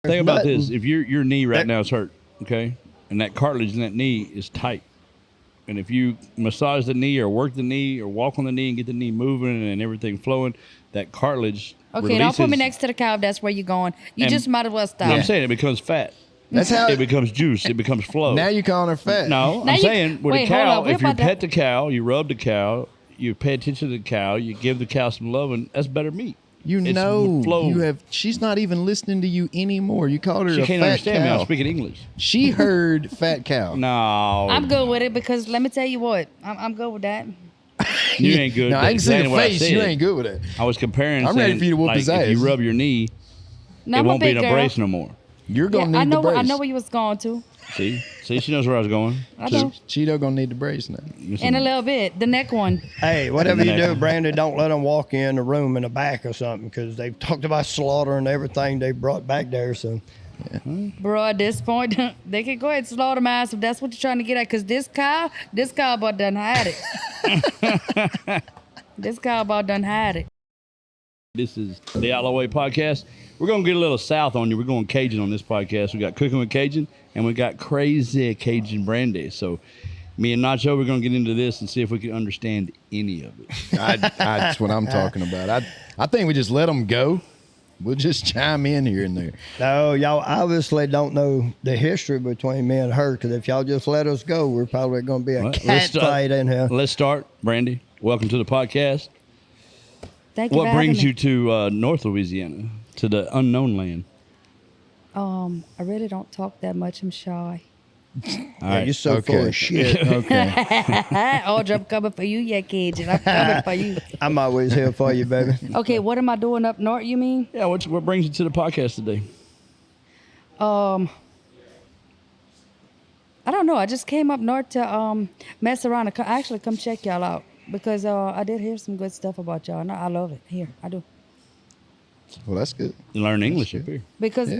Think about this. If your knee right now is hurt, okay, and that cartilage in that knee is tight, and if you massage the knee or work the knee or walk on the knee and get the knee moving and everything flowing, that cartilage Okay, don't put me next to the cow if that's where you're going. You just might as well stop. No, I'm saying it becomes fat. That's how it becomes juice. It becomes flow. Now you're calling her fat. No, Now I'm you- saying with wait, a cow, hold on. if you pet the cow, you rub the cow, you pay attention to the cow, you give the cow some love, and that's better meat. You It's know, flow. you have. She's not even listening to you anymore. You called her She a can't fat understand me. cow. I'm speaking English. She heard fat cow. No, I'm good with it because let me tell you what, I'm good with that. you ain't good. No, I can see Exactly the what I face. You said. ain't good with it. I was comparing. I'm ready saying, for you to whoop like, his If ass. you rub your knee, No, it I'm a won't be big in a girl. brace no more. You're gonna I need know. the brace. I know where you was going to. See, she knows where I was going. I know. Cheeto gonna need the brace now. In a little bit, the neck one. Hey, whatever you do, Brandy, don't let them walk you in the room in the back or something because they've talked about slaughter and everything they brought back there. So, Bro, at this point, they can go ahead and slaughter my ass if that's what you're trying to get at. Because this cow about done had it. This cow about done had it. This is the Outlaw Way podcast. We're going to get a little south on you. We're going Cajun on this podcast. We got Cooking with Cajun, and we got CrazyCajun Brandy. So me and Nacho, we're going to get into this and see if we can understand any of it. That's what I'm talking about. I think we just let them go. We'll just chime in here and there. no, y'all obviously don't know the history between me and her because if y'all just let us go, we're probably going to be a Well, cat fight in here. Let's start. Brandy, welcome to the podcast. Thank you What for having brings me. you to North Louisiana, to the unknown land? I really don't talk that much. I'm shy. All Yeah, right. you're so full Okay. of shit. Okay. Audrey, I'm coming for you, yeah, Cajun. I'm coming for you. I'm always here for you, baby. Okay, what am I doing up north, you mean? Yeah, what brings you to the podcast today? I don't know. I just came up north to mess around and actually come check y'all out because I did hear some good stuff about y'all. And I love it. Here, I do. Well, that's good. You learn English up here. Because, You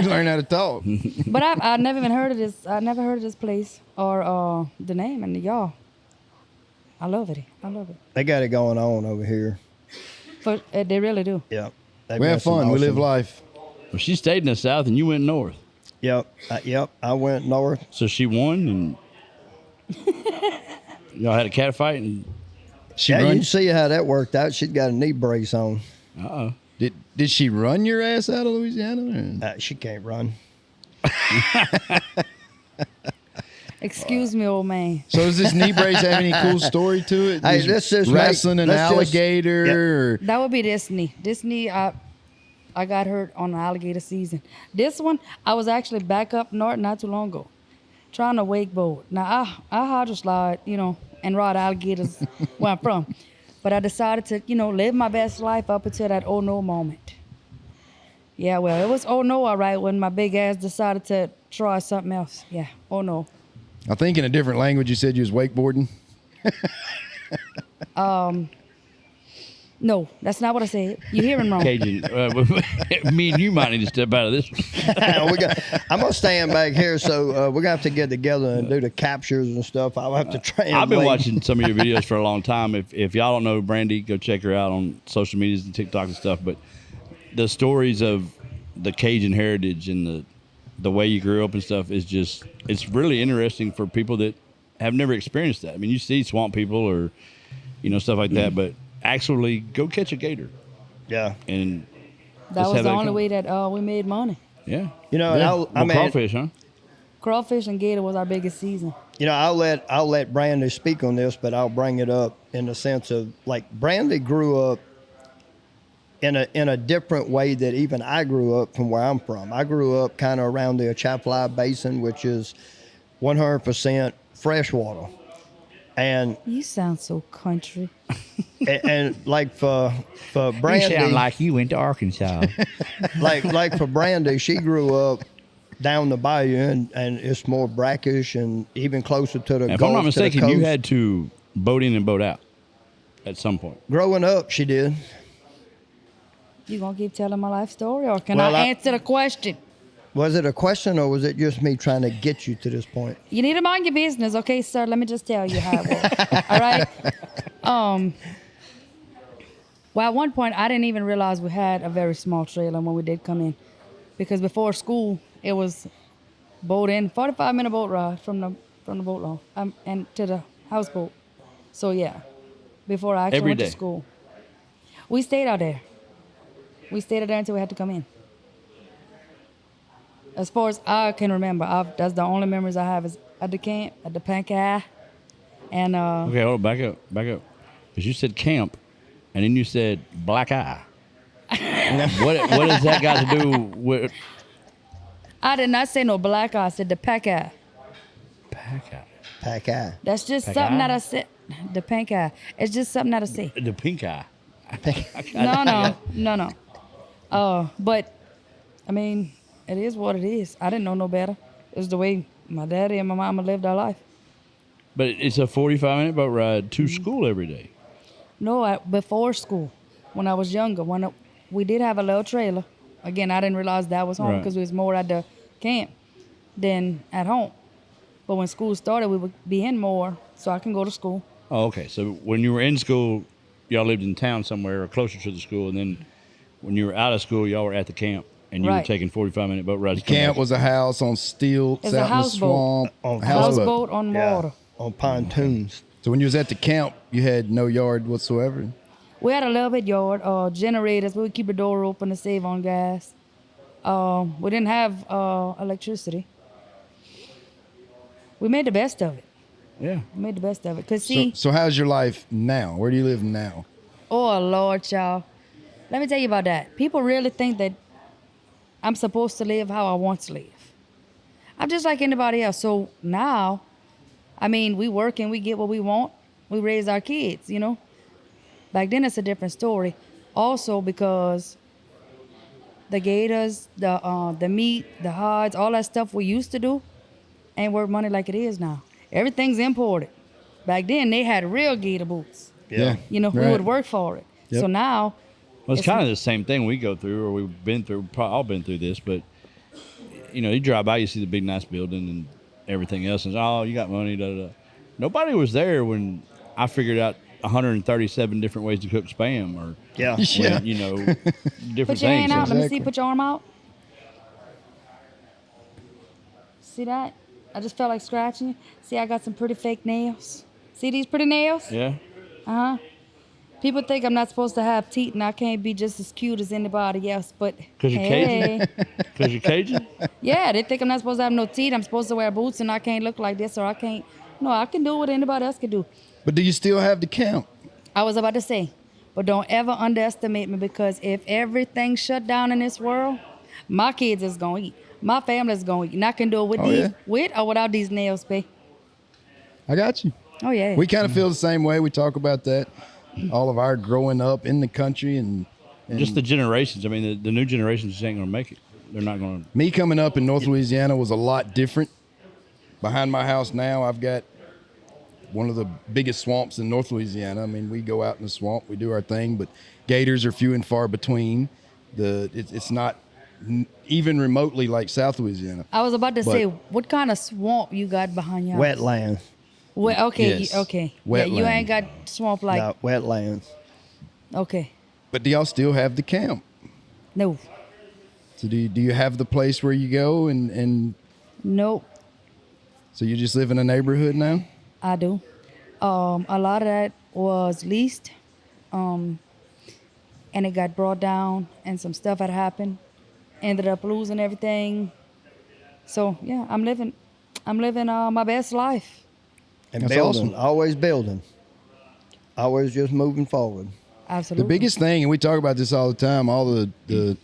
learn how to talk. but I never even heard of this. I never heard of this place or the name and y'all. I love it. I love it. They got it going on over here. They really do. Yep. They've We got have some fun. We live awesome- life. Well, she stayed in the south, and you went north. Yep. Yep. I went north. So she won, and y'all had a cat fight. And She Yeah, you run. can see how that worked out. She's got a knee brace on. Did she run your ass out of Louisiana? Or? She can't run. Excuse me, old man. So does this knee brace have any cool story to it? Hey, Is let's just wrestling an let's just- alligator. Or, That would be this knee. This knee, I got hurt on the alligator season. This one, I was actually back up north not too long ago, trying to wakeboard. Now, I hydro slide, and ride alligators where I'm from. But I decided to, live my best life up until that oh no moment. Yeah, well, it was oh no, all right, when my big ass decided to try something else. Yeah, oh no. I think in a different language you said you was wakeboarding. No, that's not what I said. You're hearing wrong. Cajun, me and you might need to step out of this one. I'm gonna stand back here, so we're gonna have to get together and do the captures and stuff. I'll have to translate. I've been watching some of your videos for a long time. If y'all don't know Brandy, go check her out on social medias and TikTok and stuff. But the stories of the Cajun heritage and the way you grew up and stuff is just, it's really interesting for people that have never experienced that. I mean, you see swamp people or, stuff like that, but actually go catch a gator. Yeah. And That just was have the that only come. way that we made money. Yeah. And Crawfish, huh? Crawfish and gator was our biggest season. I'll let Brandy speak on this, but I'll bring it up in the sense of like Brandy grew up in a different way that even I grew up from where I'm from. I grew up kind of around the Atchafalaya Basin, which is 100% freshwater. And You sound so country. and like for Brandy, you went to Arkansas. like for Brandy, she grew up down the bayou and it's more brackish and even closer to the If Gulf, I'm not to the mistaken, you coast. had to boat in and boat out at some point. Growing up, she did. You gonna keep telling my life story, or can Well, I I- answer the question? Was it a question or was it just me trying to get you to this point? You need to mind your business, okay, sir? Let me just tell you how it works. All right. Well, at one point, I didn't even realize we had a very small trailer when we did come in. because before school it was boat in 45-minute boat ride from the boat launch and to the houseboat. So yeah, before I actually Every went day. to school, we stayed out there. We stayed out there until we had to come in. As far as I can remember, that's the only memories I have is at the camp, at the Pankai, and Okay, hold on, back up. Because you said camp, and then you said black eye. what has that got to do with I did not say no black eye. I said the Pankai. black eye? Pack eye. That's just Pankai? something that I said. The Pankai. It's just something that I say. The pink eye. No. But I mean, it is what it is. I didn't know no better. It's the way my daddy and my mama lived our life. But it's a 45-minute boat ride to school every day. No, before school, when I was younger, we did have a little trailer. Again, I didn't realize that was home Right. because we was more at the camp than at home. But when school started, we would be in more, so I can go to school. Oh, okay. So when you were in school, y'all lived in town somewhere or closer to the school, and then when you were out of school, y'all were at the camp, and you were Right. taking 45-minute boat rides. to come Camp back. was a house on stilts It's a out in the houseboat. swamp. On Houseboat on water. On pontoons. So when you was at the camp, you had no yard whatsoever. We had a little bit yard, generators. We would keep the door open to save on gas. We didn't have electricity. We made the best of it. Yeah. We made the best of it. Cause So, see, so how's your life now? Where do you live now? oh Lord, y'all, let me tell you about that. People really think that I'm supposed to live how I want to live. I'm just like anybody else. So now, I mean, we work and we get what we want. We raise our kids, you know. Back then, it's a different story. Also, because the gators, the meat, the hides, all that stuff we used to do, ain't worth money like it is now. Everything's imported. Back then, they had real gator boots. Yeah. You know, we Right. would work for it. Yep. So now, Well, it's kind of the same thing we go through, or we've been through. Probably all been through this, but you know, you drive by, you see the big, nice building and everything else, and oh, you got money. Da, da, da. Nobody was there when I figured out 137 different ways to cook spam, or Yeah. Yeah. when, you know, different put your things. hand out. Let me Exactly. see. Put your arm out. See that? I just felt like scratching you. See, I got some pretty fake nails. See these pretty nails? Yeah. Uh-huh. People think I'm not supposed to have teeth and I can't be just as cute as anybody else, but 'Cause you're hey. Because you're Cajun. Yeah, they think I'm not supposed to have no teeth. I'm supposed to wear boots and I can't look like this or I can't. No, I can do what anybody else can do. But do you still have the camp? I was about to say, but don't ever underestimate me because if everything shut down in this world, my kids is going to eat. My family's going to eat. And I can do it with Oh, these, yeah. with or without these nails, babe. I got you. Oh, yeah. We kind of feel the same way. We talk about that. All of our growing up in the country and Just the generations. I mean, the new generations just ain't going to make it. They're not going to. me coming up in North Louisiana was a lot different. Behind my house now, I've got one of the biggest swamps in North Louisiana. I mean, we go out in the swamp, we do our thing, but gators are few and far between. It's not even remotely like South Louisiana. I was about to But- say, what kind of swamp you got behind your house? Wetlands. Okay, Yes. okay. Yeah, you Wetland. ain't got swamp like, No, wetlands. okay. But do y'all still have the camp? No, So do you have the place where you go and nope, so you just live in a neighborhood now? I do. A lot of that was leased, and it got brought down, and some stuff had happened. Ended up losing everything. So yeah, I'm living my best life. And That's building. awesome. Always building. Always just moving forward. Absolutely. The biggest thing, and we talk about this all the time, all the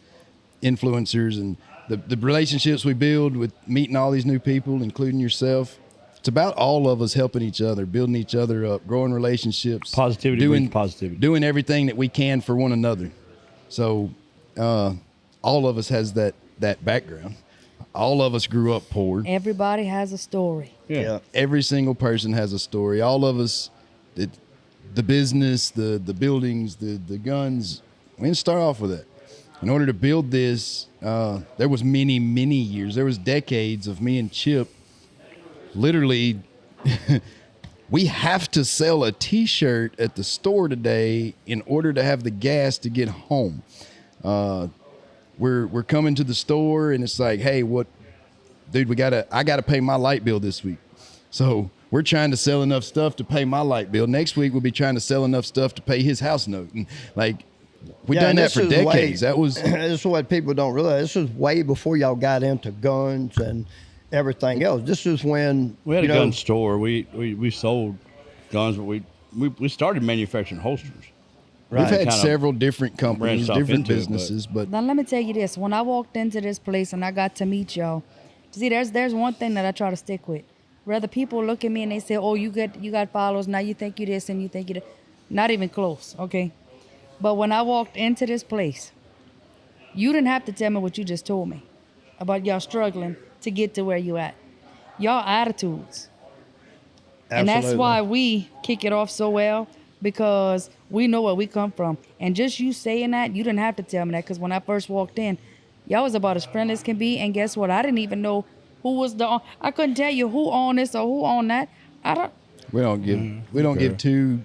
influencers and the relationships we build with meeting all these new people, including yourself. It's about all of us helping each other, building each other up, growing relationships. Positivity breeds positivity. Doing everything that we can for one another. So all of us has that background. All of us grew up poor. Everybody has a story. Yeah. Every single person has a story. All of us, the business, the buildings, the guns, we didn't start off with that. In order to build this, there was many years. There was decades of me and Chip literally we have to sell a T-shirt at the store today in order to have the gas to get home. we're coming to the store and it's like, hey, what, dude, I gotta pay my light bill this week. So we're trying to sell enough stuff to pay my light bill. Next week we'll be trying to sell enough stuff to pay his house note. And like, we've done that for decades. This is what people don't realize. This was way before y'all got into guns and everything else. This is when We had a gun store. We sold guns, but we started manufacturing holsters. We've had Kind of several different companies, branched off different into it, businesses, but Now let me tell you this: when I walked into this place and I got to meet y'all, see, there's one thing that I try to stick with. Rather people look at me and they say, "Oh, you got followers. Now you think you this and you think you that." Not even close, okay? But when I walked into this place, you didn't have to tell me what you just told me about y'all struggling to get to where you at. Y'all attitudes. And that's Absolutely. why we kick it off so well, because we know where we come from. And just you saying that, you didn't have to tell me that, because when I first walked in, y'all was about as friendly as can be. And guess what? I didn't even know who was I couldn't tell you who owned this or who owned that. we don't give two.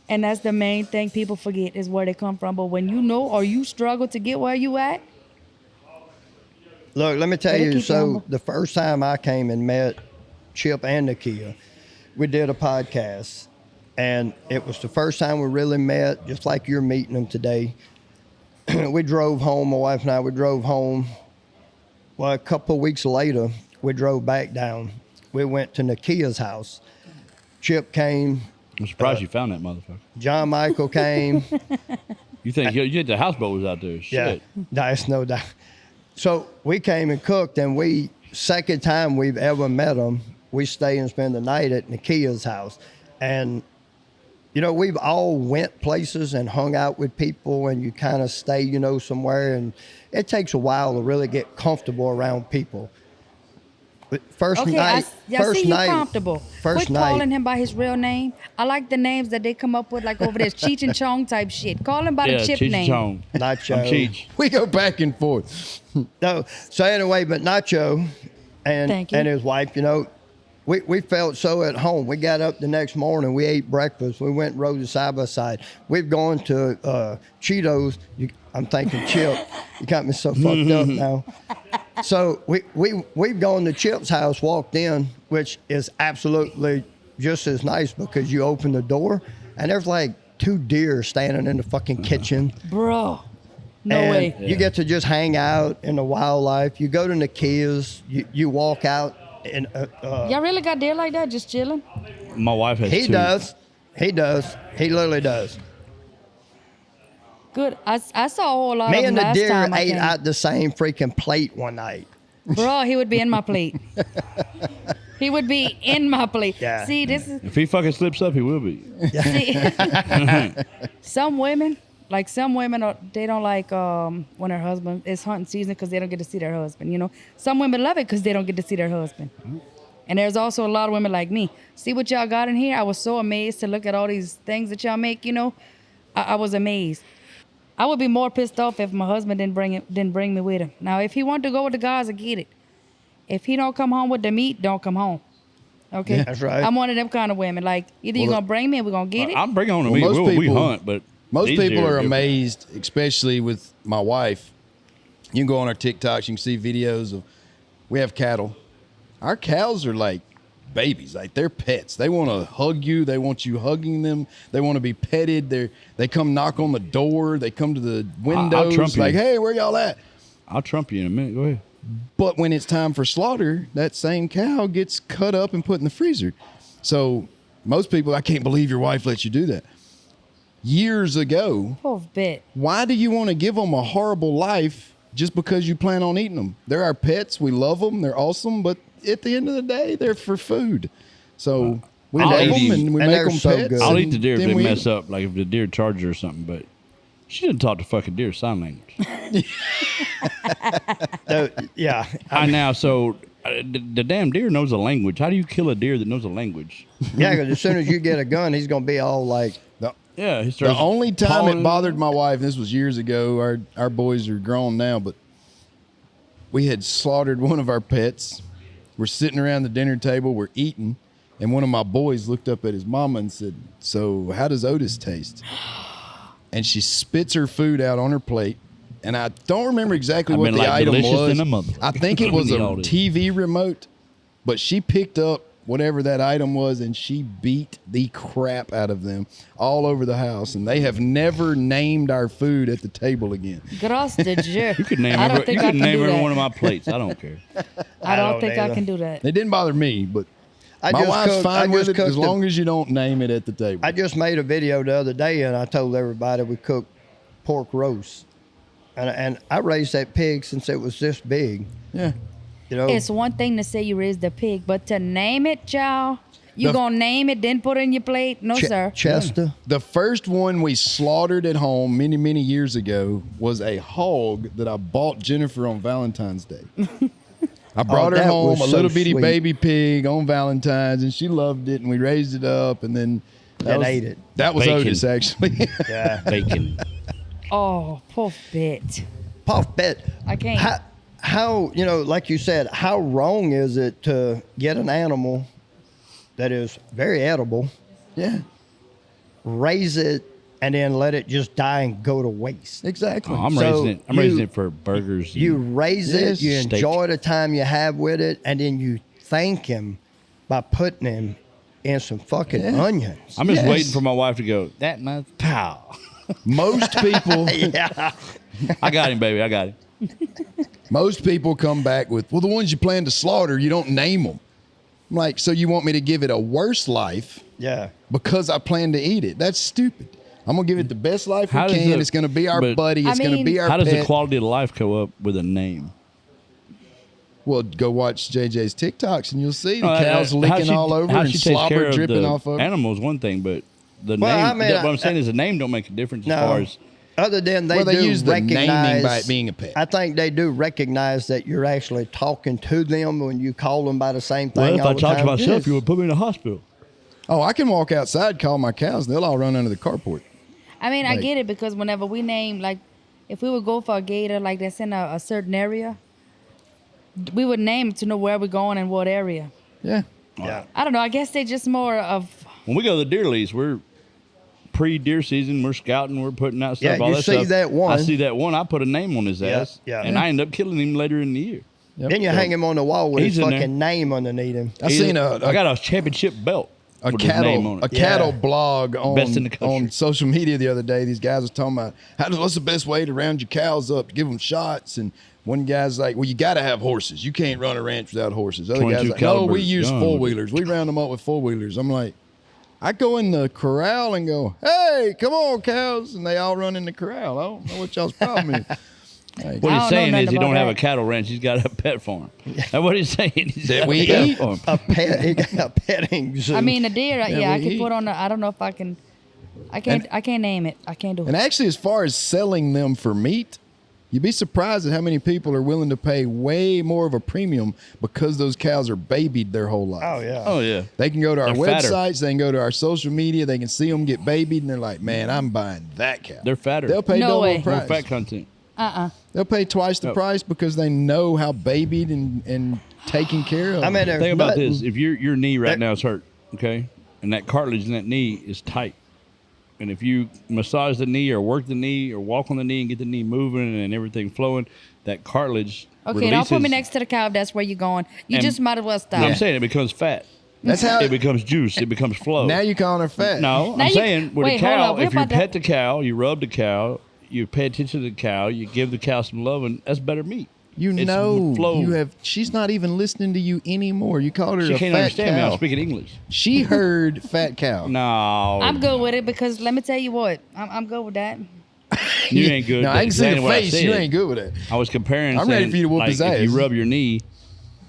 And that's the main thing people forget is where they come from. But when you know or you struggle to get where you at, Look, let me tell Better you. keep So humble. the first time I came and met Chip and Nakia, we did a podcast, and it was the first time we really met, just like you're meeting them today. We drove home, my wife and I. We drove home. Well, a couple of weeks later, we drove back down. We went to Nakia's house. Chip came. I'm surprised you found that motherfucker. John Michael came. You think the houseboat was out there? Shit. Yeah, that's no doubt. So we came and cooked, and second time we've ever met them, we stay and spend the night at Nakia's house. And, we've all went places and hung out with people, and you kind of stay, somewhere. And it takes a while to really get comfortable around people. But first okay, night, I see you comfortable. First Quit night. calling him by his real name. I like the names that they come up with, like over there, Cheech and Chong type shit. Call him by the Chip Cheech name. Chong. Nacho. I'm Cheech. We go back and forth. No. So anyway, but Nacho Thank you. and his wife, we felt so at home. We got up the next morning. We ate breakfast. We went and rode side by side. We've gone to Cheetos. I'm thinking Chip. You got me so fucked up now. So we've gone to Chip's house, walked in, which is absolutely just as nice because you open the door and there's like 2 deer standing in the fucking kitchen. Bro, no And way. you get to just hang out in the wildlife. You go to Nakia's, you walk out, and Y'all really got deer like that, just chilling? My wife has he two. does. He does. He literally does. Good. I saw a whole lot Me of them and the last deer time I ate came. out the same freaking plate one night. Bro, he would be in my plate. He would be in my plate. Yeah. See, this is If he fucking slips up, he will be. see, some women they don't like when their husband is hunting season because they don't get to see their husband. Some women love it because they don't get to see their husband. And there's also a lot of women like me. See what y'all got in here? I was so amazed to look at all these things that y'all make. I was amazed. I would be more pissed off if my husband didn't bring me with him. Now, if he wanted to go with the guys, I get it. If he don't come home with the meat, don't come home. Okay, Yeah, that's right. I'm one of them kind of women. Like either you're gonna bring me, and we're gonna get it. I'm bringing on the Well, meat. most We people- hunt, but Most these people deer are different. amazed, especially with my wife. You can go on our TikToks, you can see videos of, we have cattle. Our cows are like babies, like they're pets. They want to hug you. They want you hugging them. They want to be petted. They come knock on the door. They come to the windows trump you. like, hey, where y'all at? I'll trump you in a minute. Go ahead. But when it's time for slaughter, that same cow gets cut up and put in the freezer. So most people, I can't believe your wife lets you do that. Years ago, Oh, bet. why do you want to give them a horrible life just because you plan on eating them? They're our pets. We love them. They're awesome. But at the end of the day, they're for food. So we I'll love eat them you. and we And make they're them so pets. good. I'll and eat the deer if then they we eat mess 'em. up, like if the deer charges or something. But she didn't talk to fucking deer sign language. Yeah. Now, so the damn deer knows a language. How do you kill a deer that knows a language? Yeah, because as soon as you get a gun, he's going to be all like, Yeah, he starts. The only time pawing- it bothered my wife, this was years ago, our boys are grown now, but we had slaughtered one of our pets. We're sitting around the dinner table, we're eating, and one of my boys looked up at his mama and said, "So how does Otis taste?" And she spits her food out on her plate, and I don't remember exactly I've what been the like item delicious was. in a mother. I think it was a Eat all this. TV remote, but she picked up whatever that item was and she beat the crap out of them all over the house. And they have never named our food at the table again. Gross de jerk. You could name I don't every, think you I could can name do every that. one of my plates. I don't care. I don't don't think I either. can do that. It didn't bother me, but I my just wife's cooked- I fine with just it as cooked long as you don't name it at the table. I just made a video the other day, and I told everybody we cooked pork roast, and I raised that pig since it was this big. Yeah. You know, It's one thing to say you raised a pig, but to name it, child, you The- gonna name it, then put it in your plate? No, sir. Chester. The first one we slaughtered at home many, many years ago was a hog that I bought Jennifer on Valentine's Day. I brought her that home was a so little bitty sweet. baby pig on Valentine's, and she loved it, and we raised it up, and then And ate it. That was Bacon. Otis, actually. Yeah. Bacon. Oh, poor bit. Puff bet. I can't. How like you said, how wrong is it to get an animal that is very edible, Yeah, raise it, and then let it just die and go to waste? exactly. Oh, I'm So raising it. I'm you- raising it for burgers. You and raise Yes. it, you Steak. enjoy the time you have with it, and then you thank him by putting him in some fucking Yeah. onions. I'm just Yes. waiting for my wife to go, that much? Pow. Most people, Yeah. I got him, baby. I got him. most people come back with, well, the ones you plan to slaughter, you don't name them. I'm like, so you want me to give it a worse life Yeah. because I plan to eat it? That's stupid. I'm gonna give it the best life How we does can. the- It's gonna be our but- buddy. It's I gonna mean- be our How does pet. the quality of life go up with a name? Well, go watch JJ's TikToks and you'll see the No, cows how licking she- all over how and she takes care slobber of dripping the off of. animals one thing, but the Well, name. I mean, what I'm saying is the name don't make a difference No. as far as. Other than they Well, they do use the naming recognize by it being a pet. I think they do recognize that you're actually talking to them when you call them by the same thing. Well, if all I the talked to time. myself, you would put me in a hospital. Oh, I can walk outside, call my cows, and they'll all run under the carport. I mean, I Like- get it because whenever we name, like, if we would go for a gator, like that's in a certain area, we would name it to know where we're going and what area. Yeah. Yeah. I don't know. I guess they just more of. When we go to the deer lease, we're pre-deer season. We're scouting. We're putting out Yeah, stuff. All you that see stuff. that one. I see that one. I put a name on his ass. yeah. And I end up killing him later in the year. Yep. Then you hang him on the wall with He's his in there. fucking name underneath him. I seen I a got a championship belt a with his name cattle on a it. cattle Yeah. blog Best in the on country. social media the other day. These guys was talking about what's the best way to round your cows up to give them shots. And one guy's like, well, you got to have horses. You can't run a ranch without horses. Other guys 22 like, no, caliber we use gun. 4-wheelers. We round them up with 4-wheelers. I'm like, I go in the corral and go, hey, come on, cows, and they all run in the corral. I don't know what y'all's problem is. Like, What I he's don't know saying nothing is he about don't have that. a cattle ranch. He's got a pet farm. That's what he's saying. He's That got we a pet eat. farm. A pet, he got a petting zoo. I mean, a deer. Yeah, I we can eat. put on. I don't know if I can. I can't. I can't name it. I can't do And it. actually, as far as selling them for meat, you'd be surprised at how many people are willing to pay way more of a premium because those cows are babied their whole life. oh yeah. Oh yeah. They can go to our They're fatter. websites, they can go to our social media, they can see them get babied, and they're like, man, I'm buying that cow. They're fatter. They'll pay No double way. the More price. fat content. They'll pay twice the No. price because they know how babied and taken care of. I mean, there's Think about nothing- this: if your knee right That- now is hurt, okay, and that cartilage in that knee is tight, and if you massage the knee or work the knee or walk on the knee and get the knee moving and everything flowing, that cartilage Okay, don't put me releases- next to the cow. If that's where you're going. You And- just might as well stop. No, I'm saying it becomes fat. That's how. It becomes juice. It becomes flow. Now you're calling her fat. No, Now I'm you- saying with wait, a hold cow, on. We're if you about to- pet the cow, you rub the cow, you pay attention to the cow, you give the cow some love, and that's better meat. You It's know, flow. you have. She's not even listening to you anymore. You called her She a can't fat understand me. I'm cow. speaking English. She heard fat cow. No, I'm good with it because let me tell you what. I'm good with that. you ain't good. No, I can That's see the what I face. You said. ain't good with it. I was comparing. I'm ready saying, for you to whoop like, his If ass. you rub your knee,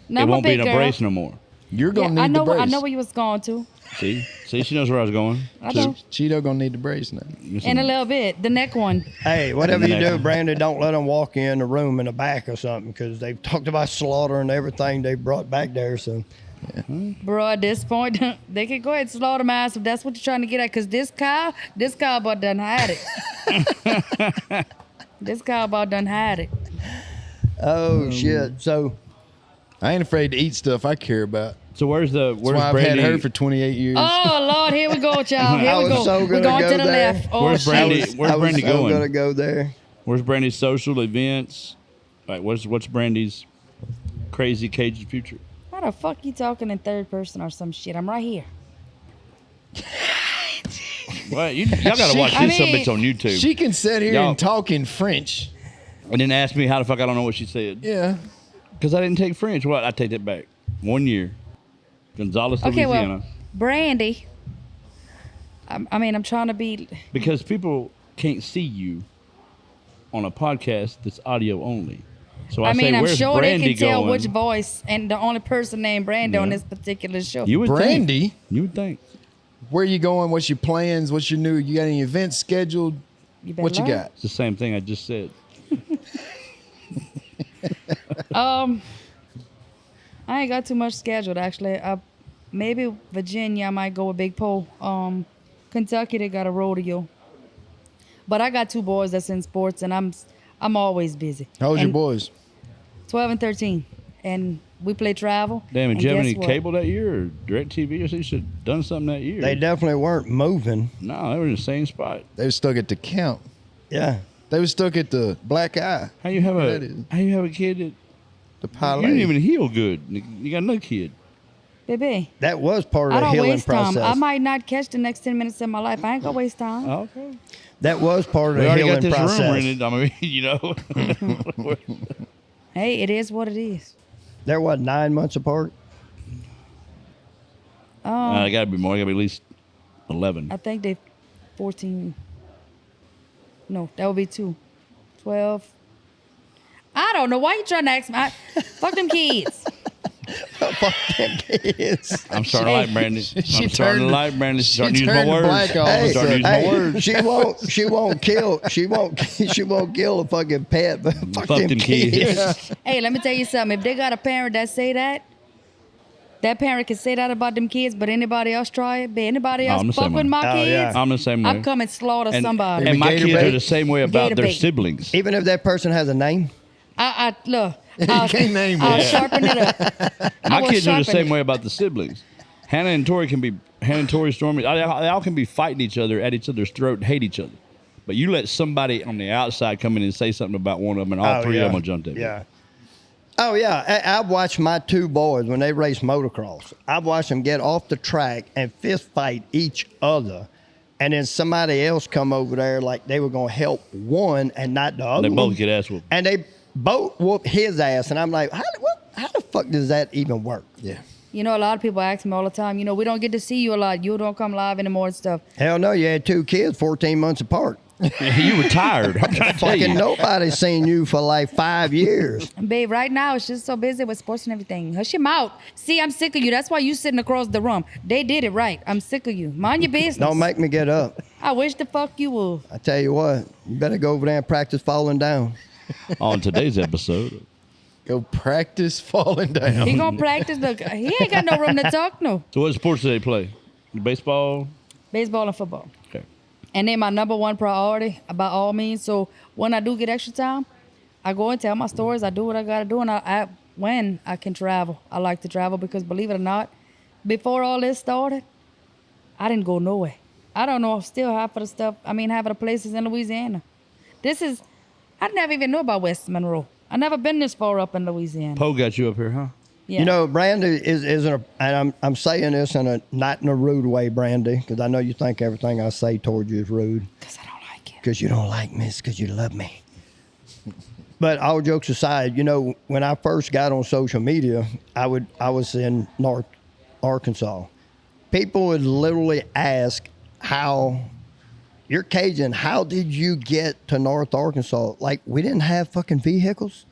No, it I'm a won't be big in a girl. brace no more. You're Yeah, gonna I need know. the brace. I know where you was going to. See, she knows where I was going. I know. Cheeto gonna need the brace now. In a little bit. The neck one. Hey, whatever you Next. do, Brandy, don't let them walk you in the room in the back or something because they've talked about slaughter and everything they brought back there. So Bro, at this point, they can go ahead and slaughter my ass if that's what you're trying to get at. Because this cow about done had it. This cow about done had it. oh shit. So I ain't afraid to eat stuff I care about. So where's That's why I've Brandy? had her for 28 years. Oh, Lord, here we go, child. Here I we was go. so We're gonna going go to the there. left. Oh, Where's shit. Brandy? I was Where's Brandy so going? gonna go there. Where's Brandy's social events? Like, what's Brandy's crazy Cajun future? How the fuck you talking in third person or some shit? I'm right here. Well, y'all gotta watch I this mean, bitch on YouTube. She can sit here Y'all- and talk in French. And then ask me how the fuck I don't know what she said. Yeah. Because I didn't take French. What? I take that back. 1 year. Gonzales, Okay, Louisiana. well, Brandy. I'm trying to be. Because people can't see you on a podcast that's audio only. So I say, I'm where's sure Brandy they can tell going? which voice and the only person named Brandy on Yeah. this particular show. You would Brandy? think. You would think. Where you going? What's your plans? What's your new? You got any events scheduled? You better What you learn. got? It's the same thing I just said. I ain't got too much scheduled actually. Maybe Virginia I might go with Big Pole. Kentucky they got a rodeo. But I got 2 boys that's in sports and I'm always busy. How old your And boys? 12 and 13. And we play travel. Damn, and did you have guess any what? cable that year or DirecTV or something? You should have done something that year. They definitely weren't moving. No, they were in the same spot. They were stuck at the count. Yeah. They were stuck at the black eye. How you have That is- a kid that The you pilot. didn't even heal good? You got another kid. Baby, That was part of I the don't healing waste process. time. I might not catch the next 10 minutes of my life. I ain't gonna waste time. Oh, okay. That was part of We the already healing got this process. room rented. I mean, you know. Hey, it is what it is. They're what, 9 months apart? I got to be more. I got to be at least 11. I think they 14. No, that would be 2. 12. I don't know. Why you trying to ask me? Fuck them kids. Fuck them kids. I'm starting to like Brandy. I'm starting to turned- like Brandy. She's starting to she use my turned words. black all of a I'm starting to sudden. use my words. She won't kill a fucking pet, but fuck Fuck them them kids. kids. Hey, let me tell you something. If they got a parent that say that, that parent can say that about them kids, but anybody else try it, but anybody No, else I'm the fuck same with way. my Oh, kids, yeah. I'm the same way. I'm coming slaughter and, somebody. And my Gator kids bait? are the same way about Gator their bait. siblings. Even if that person has a name. I look. can't name I'll it. sharpen it up. I My will kids are the sharpen same it. way about the siblings. Hannah and Tori Stormy, they all can be fighting each other at each other's throat and hate each other. But you let somebody on the outside come in and say something about one of them, and all three of them will jump that. Yeah. Oh, yeah. I've watched my 2 boys when they race motocross. I've watched them get off the track and fist fight each other. And then somebody else come over there like they were going to help one and not the other They both one. get ass whooped. And they both whoop his ass. And I'm like, how the fuck does that even work? Yeah. You know, a lot of people ask me all the time, you know, we don't get to see you a lot. You don't come live anymore and stuff. Hell no, you had 2 kids 14 months apart. You retired. I'm trying to tell Fucking you. nobody's seen you for like 5 years. And babe, right now, it's just so busy with sports and everything. Hush your mouth. See, I'm sick of you. That's why you sitting across the room. They did it right. I'm sick of you. Mind your business. Don't make me get up. I wish the fuck you would. I tell you what, you better go over there and practice falling down. On today's episode, Go practice falling down. He gonna practice. Look, he ain't got no room to talk. No, so what sports do they play? Baseball? baseball and football. Okay. And they're my number one priority by all means. So when I do get extra time, I go and tell my stories. I do what I gotta do, and when I can travel, I like to travel because believe it or not, before all this started, I didn't go nowhere. I don't know still half of the places in Louisiana. I never even knew about West Monroe. I never been this far up in Louisiana. Poe got you up here, huh? Yeah. You know, Brandy is and I'm saying this not in a rude way, Brandy, because I know you think everything I say toward you is rude. Because I don't like it. Because you don't like me, it's because you love me. But all jokes aside, you know, when I first got on social media, I was in North Arkansas. People would literally ask you're Cajun, how did you get to North Arkansas? Like, we didn't have fucking vehicles.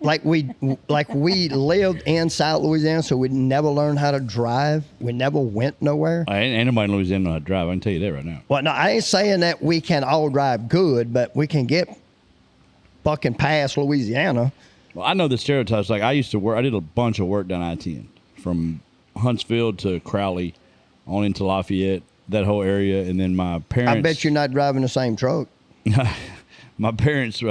like we lived in South Louisiana, so we never learned how to drive. We never went nowhere. Ain't nobody in Louisiana know how to drive. I can tell you that right now. Well, no, I ain't saying that we can all drive good, but we can get fucking past Louisiana. Well, I know the stereotypes. Like I used to work. I did a bunch of work down I-10 from Huntsville to Crowley, on into Lafayette, that whole area, and then my parents. I bet you're not driving the same truck. My parents.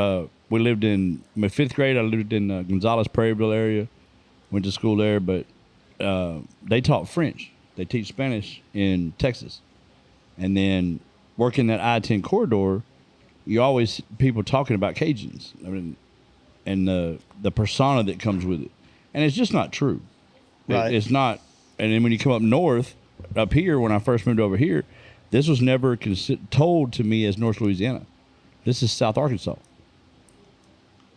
We lived in my 5th grade. I lived in Gonzales, Prairieville area. Went to school there, but they taught French. They teach Spanish in Texas, and then working that I-10 corridor, you always people talking about Cajuns. I mean, and the persona that comes with it, and it's just not true. Right. It's not. And then when you come up north, up here, when I first moved over here, this was never told to me as North Louisiana. This is South Arkansas.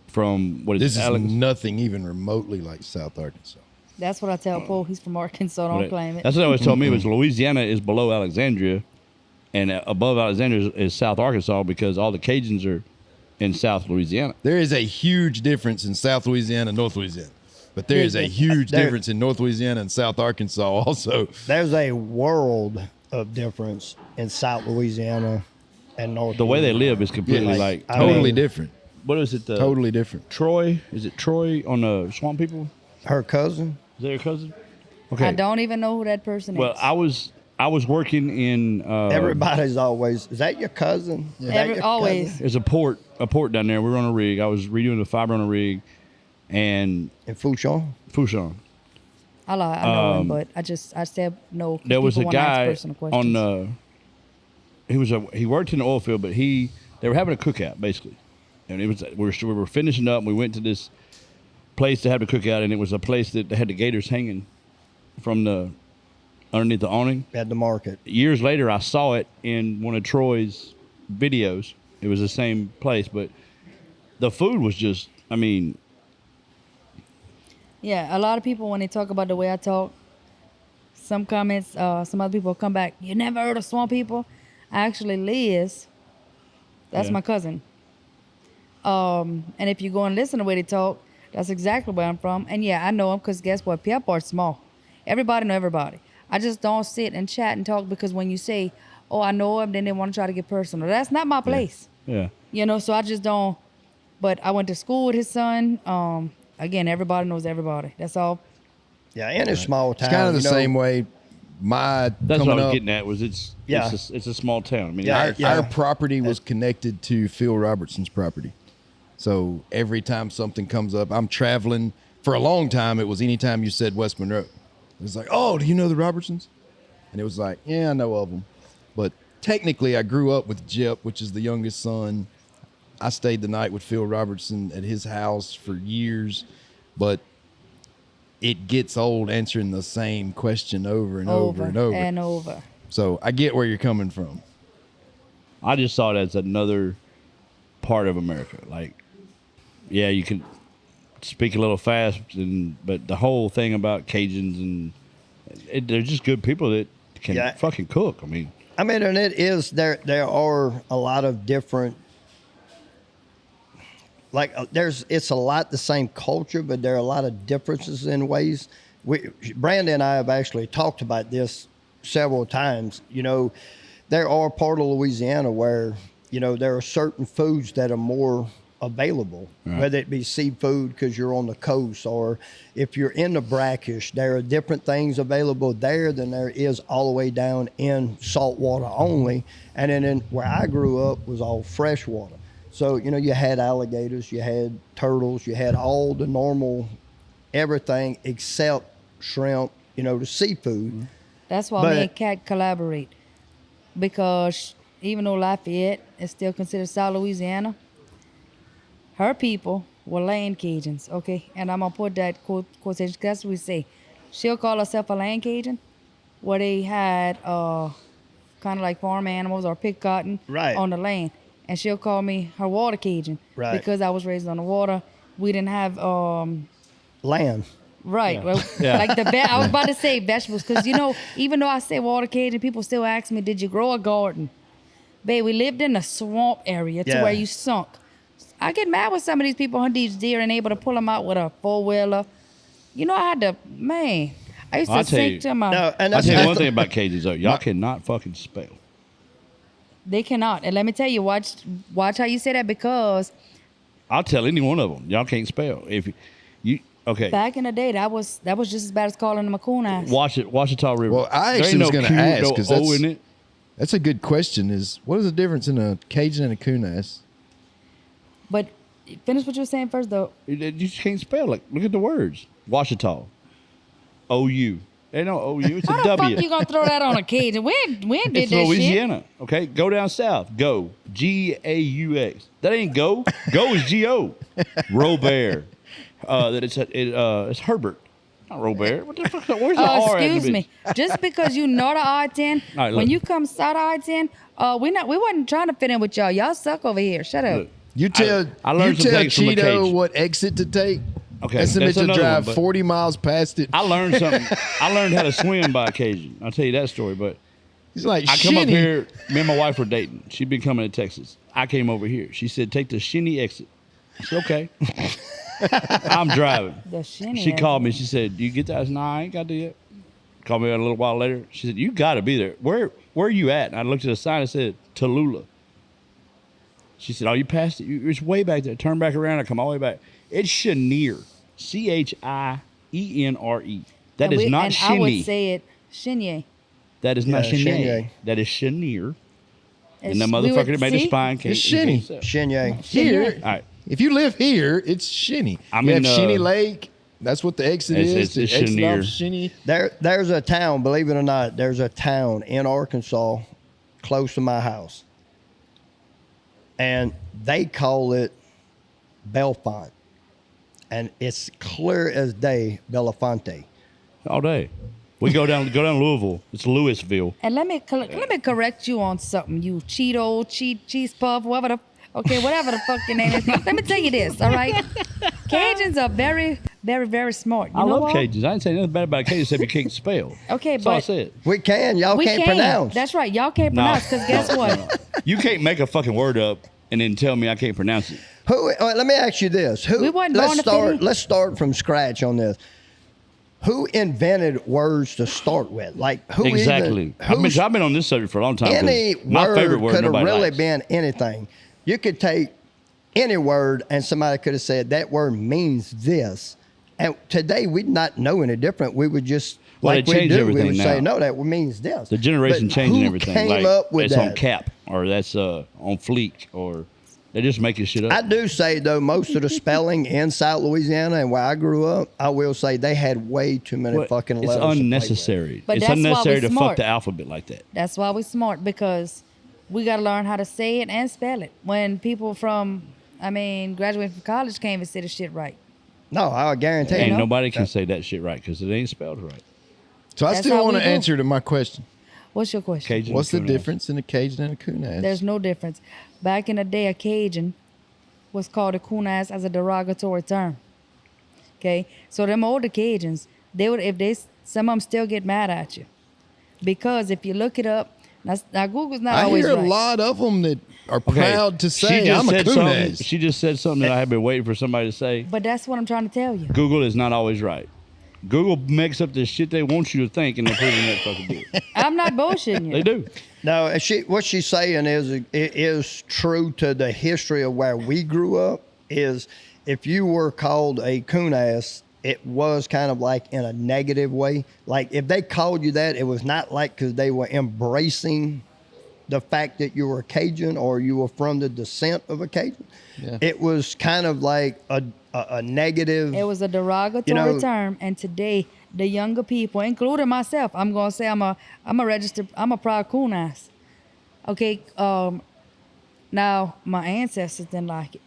From what is This is nothing even remotely like South Arkansas. That's what I tell Paul. He's from Arkansas. Don't claim it. That's what they always told me was Louisiana is below Alexandria, and above Alexandria is South Arkansas because all the Cajuns are in South Louisiana. There is a huge difference in South Louisiana and North Louisiana. But there is a huge difference in North Louisiana and South Arkansas also. There's a world of difference in South Louisiana and North. The way they live is completely Totally different. What is it? Totally different. Troy? Is it Troy on the Swamp People? Her cousin. Is that your cousin? Okay. I don't even know who that person Well, is. I was working in. Everybody's always. Is that your cousin? Is that your always. cousin? There's a port down there. We were on a rig. I was redoing the fiber on a rig, and In Fouchon. Fouchon. I know him, but I said no. There was a people wanna ask guy personal questions. on. He worked in the oil field, but they were having a cookout basically, and it was we were finishing up. And we went to this place to have the cookout, and it was a place that had the gators hanging from the underneath the awning. At the market. Years later, I saw it in one of Troy's videos. It was the same place, but the food was just, I mean. Yeah, a lot of people, when they talk about the way I talk, some comments, some other people come back, you never heard of Swamp People? Actually, Liz, that's my cousin. And if you go and listen to the way they talk, that's exactly where I'm from. And yeah, I know them because guess what? Pierreport's small. Everybody know everybody. I just don't sit and chat and talk because when you say, oh, I know him, then they want to try to get personal. That's not my place. Yeah. You know, so I just don't. But I went to school with his son. Again, everybody knows everybody. That's all. Yeah, in a small town. It's kind of the same way my That's coming what I was up, getting at. Was it's a small town. I mean, our property was connected to Phil Robertson's property. So every time something comes up, I'm traveling. For a long time, it was anytime you said West Monroe. It was like, oh, do you know the Robertsons? And it was like, yeah, I know of them. But technically, I grew up with Jip, which is the youngest son. I stayed the night with Phil Robertson at his house for years. But it gets old answering the same question over and over and over. And over. So I get where you're coming from. I just saw it as another part of America. Like, yeah, you can speak a little fast, but the whole thing about Cajuns and they're just good people that can fucking cook. I mean, and it is there are a lot of different. Like it's a lot the same culture, but there are a lot of differences in ways. Brandy and I have actually talked about this several times. You know, there are part of Louisiana where, you know, there are certain foods that are more available, whether it be seafood because you're on the coast, or if you're in the brackish, there are different things available there than there is all the way down in saltwater only. And then where I grew up was all freshwater. So, you know, you had alligators, you had turtles, you had all the normal everything except shrimp, you know, the seafood. That's why me and Kat collaborate. Because even though Lafayette is still considered South Louisiana, her people were land Cajuns, okay? And I'm going to put that quotation, because that's what we say. She'll call herself a land Cajun, where they had kind of like farm animals or pick cotton on the land. And she'll call me her water Cajun because I was raised on the water. We didn't have land. Right. Yeah. Well, like I was about to say vegetables because, you know, even though I say water Cajun, people still ask me, did you grow a garden? Babe, we lived in a swamp area to where you sunk. I get mad with some of these people hunt these deer and able to pull them out with a four-wheeler. You know, I used to sink to my... No, I'll tell you one thing about Cajuns, though. Y'all cannot fucking spell. They cannot. And let me tell you, watch how you say that, because I'll tell any one of them. Y'all can't spell. If you okay. Back in the day, that was just as bad as calling them a coon ass. Washita River. Well, I actually was going to ask, because that's a good question. Is what is the difference in a Cajun and a coon ass? But finish what you were saying first, though. You just can't spell. Like, look at the words. Washita. OU. Ain't no OU. It's a How the W. fuck you gonna throw that on a Cajun? We ain't did It's that Louisiana. Okay, go down south. Go. G-A-U-X. That ain't go. Go is G-O. Robert. It's Herbert. Not Robert. What the fuck? Where's the shit. R at in Excuse the me. Just because you know the I-10, All right, when look. you come south of I-10, we wasn't trying to fit in with y'all. Y'all suck over here. Shut up. Look, You tell I learned you some tell things from a Cheeto Cajun. what exit to take. Okay, That's that's to another drive one, but- 40 miles past it. I learned something. I learned how to swim by occasion. I'll tell you that story. But He's like, I come up Shinny. here. Me and my wife were dating. She'd been coming to Texas. I came over here. She said, "Take the Shinny exit." I said, "Okay." I'm driving. The shinny She exit. called me. She said, "Do you get that?" I said, "No, I ain't got to do yet." Called me a little while later. She said, "You got to be there. Where are you at?" And I looked at the sign and said, "Tallulah." She said, "Oh, you passed it. It's way back there. Turn back around. I come all the way back. It's Chenier. Chinienre. That is not and Shinny. I would say it Shinye. That is not Yeah, Chenier. Chenier. That is Chenier. And It's- the we motherfucker would- that made the see? spine case. It's Shinny. Shinye. Here, All right. if you live here, it's Shinny. I You mean, have Shinny Lake. That's what the exit It's- is. it's the exit Chenier. off Shinny. There's a town, believe it or not, there's a town in Arkansas close to my house. And they call it Belfont. And it's clear as day, Belafonte. All day. We go down Louisville. It's Louisville. And let me correct you on something. You Cheeto, cheese puff, whatever the fuck your name is. Let me tell you this, all right? Cajuns are very, very, very smart. You I know love what? Cajuns. I didn't say nothing bad about Cajuns except you can't spell. Okay, That's all I but said. We can, y'all we can't pronounce. That's right. Y'all can't No. pronounce because guess what? You can't make a fucking word up and then tell me I can't pronounce it. Let me ask you this. We wasn't born to fit in. Let's start from scratch on this. Who invented words to start with? Like who Exactly. Even, I've been on this subject for a long time. 'cause any my favorite word word could have nobody really likes. been anything. You could take any word and somebody could have said that word means this. And today we'd not know any different. We would just Well, like they we change do. everything We would now. say no, that means this. The generation But changing who everything. Came like up with it's that? on cap or that's on fleek or they're just making shit up. I do say though, most of the spelling in South Louisiana and where I grew up, I will say they had way too many Well, fucking it's letters. to play with. unnecessary. But It's that's why unnecessary we to fuck smart. the alphabet like that. That's why we're smart because we got to learn how to say it and spell it. When people graduating from college can't even say the shit right. No, I guarantee Ain't you. know? nobody can say that shit right because it ain't spelled right. So I That's still how want we to do. answer to my question. What's your question? Cajun What's the Kunas. difference in a Cajun and a Kunas? There's no difference. Back in the day, a Cajun was called a Kunas as a derogatory term. Okay, so them older Cajuns, some of them still get mad at you because if you look it up, now Google's not I always hear right. a lot of them that are Okay, proud to she say just I'm a said something. Kunas. She just said something that I have been waiting for somebody to say. But that's what I'm trying to tell you. Google is not always right. Google makes up the shit they want you to think, and they're proving that fucking do. I'm not bullshitting you. They do. No, and what she's saying is true to the history of where we grew up. Is if you were called a Kunas, it was kind of like in a negative way. Like if they called you that, it was not like because they were embracing the fact that you were a Cajun or you were from the descent of a Cajun. Yeah. It was kind of like a negative. It was a derogatory You know- term, and today the younger people, including myself, I'm gonna say I'm a proud Kunas. Okay, now my ancestors didn't like it,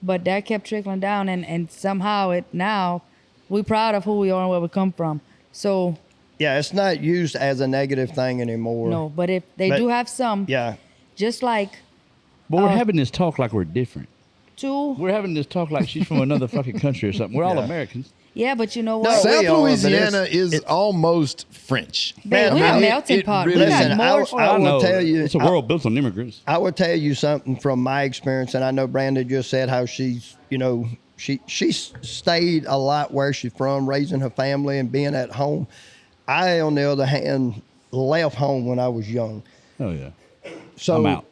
but that kept trickling down, and somehow now we're proud of who we are and where we come from. So Yeah, it's not used as a negative thing anymore. no, but if they But- do have some, Yeah. just like But we're having this talk like we're different. two, We're having this talk like she's from another fucking country or something. We're all Yeah. Americans. yeah, but you know No, what? we South are, but Louisiana it's- is almost French. Babe, Man, we're I a mean, melting it pot. really We is. got Listen, more. I will know. tell you- It's a world built on immigrants. I will tell you something from my experience, and I know Brandy just said how she's, she stayed a lot where she's from, raising her family and being at home. I, on the other hand, left home when I was young. Oh, yeah. So I'm out.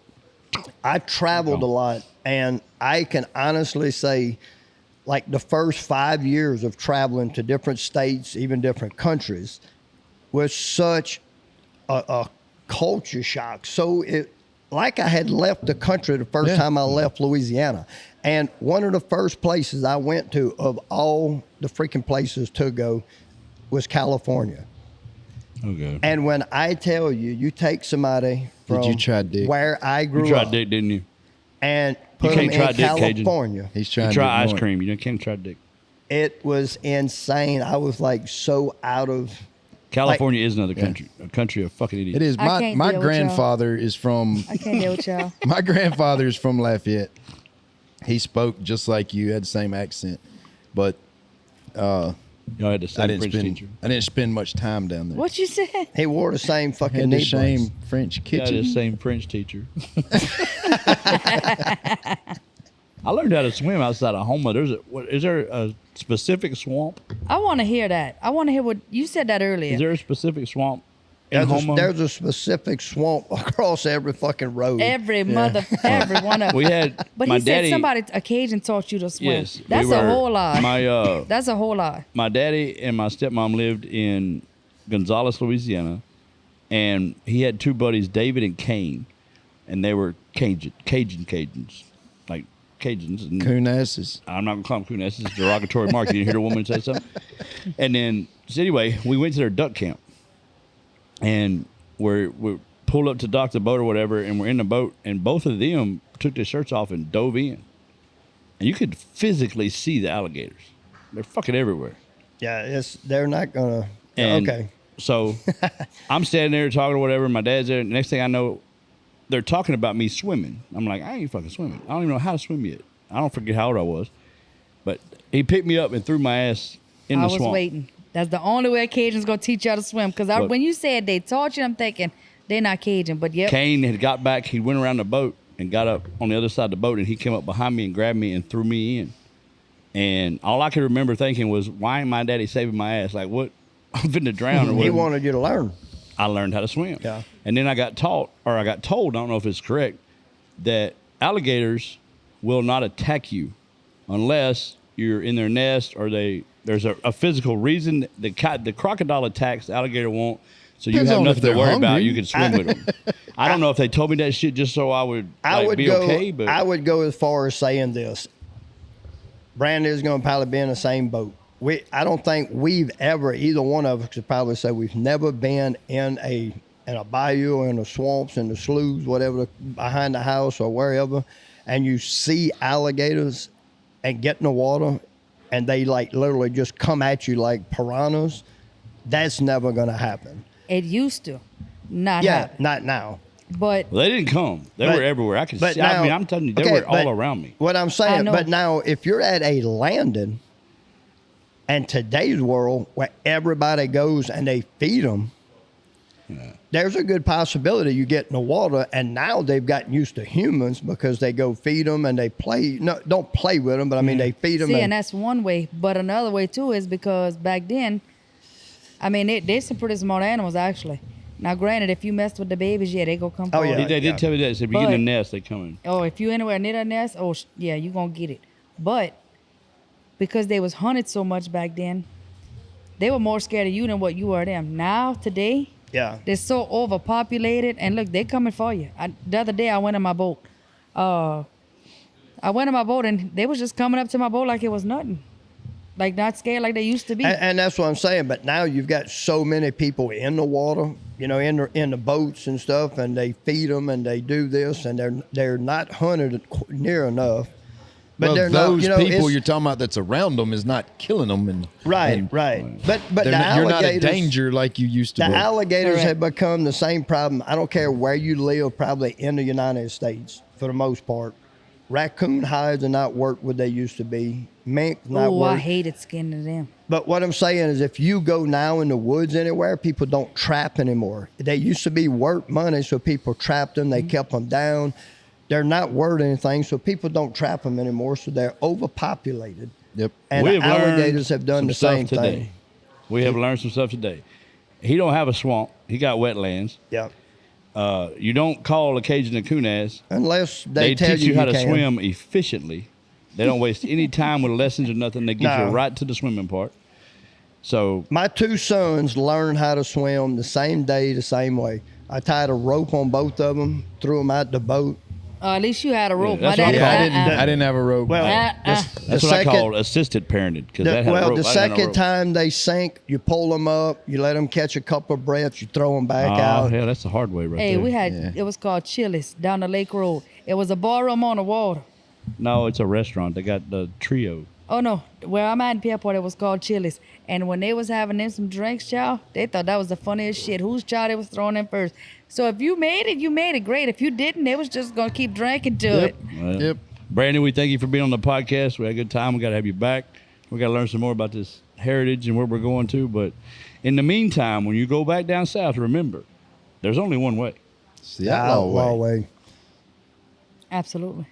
I traveled a lot, and I can honestly say, like the first 5 years of traveling to different states, even different countries, was such a culture shock. So like I had left the country the first Yeah. time I left Louisiana. And one of the first places I went to of all the freaking places to go was California. Okay. And when I tell you, you take somebody from Did you try dick? where I grew You tried up dick, didn't you? and put them can't in try dick, Cajun. California, He's You trying try to ice ignore it. cream. You can't try dick. it was insane. I was like so out of. California is another country. A country of fucking idiots. It is. I can't My deal with y'all. grandfather is from. I can't deal with y'all. My grandfather is from Lafayette. He spoke just like you, had the same accent, but Y'all had the same French teacher. I didn't spend much time down there. What you said? He wore the same fucking Had the knee brace. same French Yeah, kitchen. the same French teacher. I learned how to swim outside of Houma. Is there a specific swamp? I want to hear that. I want to hear what you said that earlier. Is there a specific swamp in There's Houma? there's a specific swamp across every fucking road. every one of. We had But my he daddy. said somebody occasion taught you to swim. Yes, we That's a were- whole lie. My That's a whole lie. my daddy and my stepmom lived in Gonzales, Louisiana, and he had two buddies, David and Kane, and they were Cajuns, like Cajuns. And Coon asses. I'm not gonna call them coon asses. It's a derogatory mark. You didn't hear the woman say something. And then, so anyway, we went to their duck camp, and we pulled up to dock the boat or whatever, and we're in the boat, and both of them took their shirts off and dove in, and you could physically see the alligators. They're fucking everywhere. Yeah, they're not gonna. And Okay. So I'm standing there talking or whatever. My dad's there. Next thing I know, they're talking about me swimming. I'm like, I ain't fucking swimming. I don't even know how to swim yet. I don't forget how old I was. But he picked me up and threw my ass in I the was swamp. waiting. That's the only way Cajun's gonna teach y'all to swim. Because What? when you said they taught you, I'm thinking they're not Cajun. But yep, Kane had got back. He went around the boat and got up on the other side of the boat, and he came up behind me and grabbed me and threw me in. And all I could remember thinking was, why ain't my daddy saving my ass? Like, what? I'm finna drown or He whatever. wanted you to learn. I learned how to swim. Yeah. And then I got told, I got told, I don't know if it's correct, that alligators will not attack you unless you're in their nest or there's a physical reason. The crocodile attacks, the alligator won't. So you Depends have on if nothing to they're worry about. hungry. You can swim with them. I don't know if they told me that shit just so I would, be go. okay, but I would go as far as saying this. Brandy is going to probably be in the same boat. I don't think we've ever, either one of us could probably say we've never been in a bayou or in the swamps, in the sloughs, whatever, behind the house or wherever, and you see alligators and get in the water and they like literally just come at you like piranhas. That's never going to happen. it used to not Yeah, happen. not now. But well, they didn't come. They But- were everywhere. I could but see. I now- mean, I'm telling you, they okay, were all but around me. What I'm I saying, know. but now if you're at a landing, and today's world where everybody goes and they feed them, there's a good possibility you get in the water, and now they've gotten used to humans because they go feed them and they play. No, don't play with them, but I mean they feed them. see, and that's one way. But another way too is because back then, I mean, they're some pretty smart animals actually. Now, granted, if you messed with the babies, yeah, they go come. Oh, forward. yeah. They did tell me that. They said, if you get in But- the nest, they coming. Oh, if you anywhere near that nest, yeah, you gonna get it. But because they was hunted so much back then, they were more scared of you than what you were of them. Now, today, Yeah. they're so overpopulated, and look, they're coming for you. The other day, I went in my boat. And they was just coming up to my boat like it was nothing, like not scared like they used to be. And that's what I'm saying. But now you've got so many people in the water, you know, in the boats and stuff, and they feed them and they do this, and they're not hunted near enough. But Well, they're those not, you know, people it's- you're talking about that's around them is not killing them, and right. But the you're not in alligators, danger like you used to the be. alligators Correct. have become the same problem. I don't care where you live, probably in the United States for the most part. Raccoon hides are not worth what they used to be. Mink not Oh, I worth. hated skinning them. But what I'm saying is, if you go now in the woods anywhere, people don't trap anymore. They used to be worth money, so people trapped them. They Mm-hmm. kept them down. They're not worth anything, so people don't trap them anymore. So they're overpopulated. Yep. And We the have learned alligators have done some the stuff same today. thing. We have learned some stuff today. He don't have a swamp. He got wetlands. Yeah. You don't call a Cajun a coon ass. Unless They tell teach you how to can. swim efficiently. They don't waste any time with lessons or nothing. They get No. you right to the swimming part. So My two sons learned how to swim the same day, the same way. I tied a rope on both of them, threw them out the boat. At least you had a rope. that's My what dad, I Yeah, call I didn't have a rope. Well, That's what I call assisted parented because that had a rope. the I didn't have no second rope. time they sink, you pull them up, you let them catch a couple of breaths, you throw them back Oh, out. hell, that's the hard way right Hey, there. we had Yeah. it was called Chili's down the Lake Road. It was a ballroom on the water. No, it's a restaurant. They got the trio. Oh no, where I'm at in Pierport, it was called Chili's. And when they was having them some drinks, child, they thought that was the funniest shit. Whose child they was throwing in first? So if you made it, you made it great. If you didn't, they was just gonna keep drinking to it. Yep. Brandy, we thank you for being on the podcast. We had a good time. We got to have you back. We got to learn some more about this heritage and where we're going to. But in the meantime, when you go back down south, remember, there's only one way. It's the outlaw way. way. Absolutely.